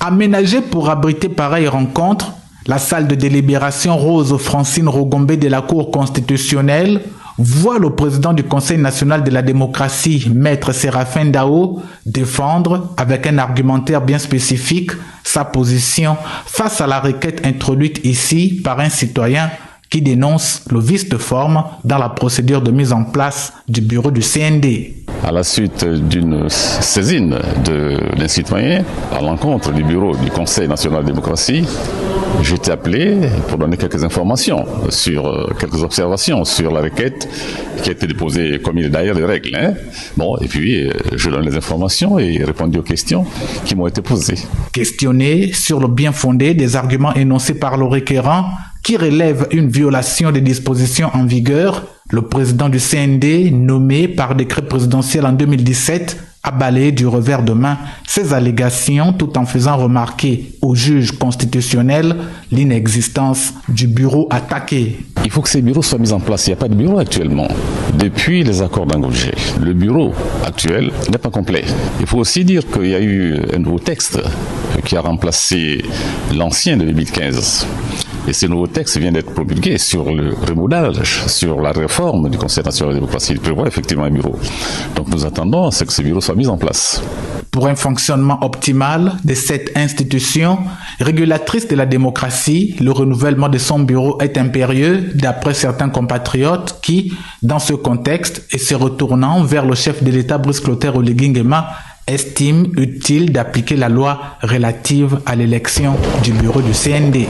Aménagée pour abriter pareille rencontre, la salle de délibération Rose Francine Rogombe de la Cour constitutionnelle voit le président du Conseil national de la démocratie, Maître Séraphin Dao, défendre, avec un argumentaire bien spécifique, sa position face à la requête introduite ici par un citoyen qui dénonce le vice de forme dans la procédure de mise en place du bureau du CND. À la suite d'une saisine d'un citoyen à l'encontre du bureau du Conseil national de la démocratie, j'ai été appelé pour donner quelques informations quelques observations sur la requête qui a été déposée comme il est d'ailleurs les règles. Et puis je donne les informations et répondu aux questions qui m'ont été posées. Questionné sur le bien fondé des arguments énoncés par le requérant qui relève une violation des dispositions en vigueur, le président du CND, nommé par décret présidentiel en 2017, a balayé du revers de main ces allégations tout en faisant remarquer au juge constitutionnel l'inexistence du bureau attaqué. Il faut que ces bureaux soient mis en place. Il n'y a pas de bureau actuellement. Depuis les accords d'Angolgé, le bureau actuel n'est pas complet. Il faut aussi dire qu'il y a eu un nouveau texte qui a remplacé l'ancien de 2015. Et ce nouveau texte vient d'être promulgué sur le remodelage, sur la réforme du Conseil national de la démocratie. Il prévoit effectivement un bureau. Donc nous attendons à ce que ce bureau soit mis en place. Pour un fonctionnement optimal de cette institution régulatrice de la démocratie, le renouvellement de son bureau est impérieux d'après certains compatriotes qui, dans ce contexte et se retournant vers le chef de l'État Brice Clotaire Oligui Nguema, estiment utile d'appliquer la loi relative à l'élection du bureau du CND.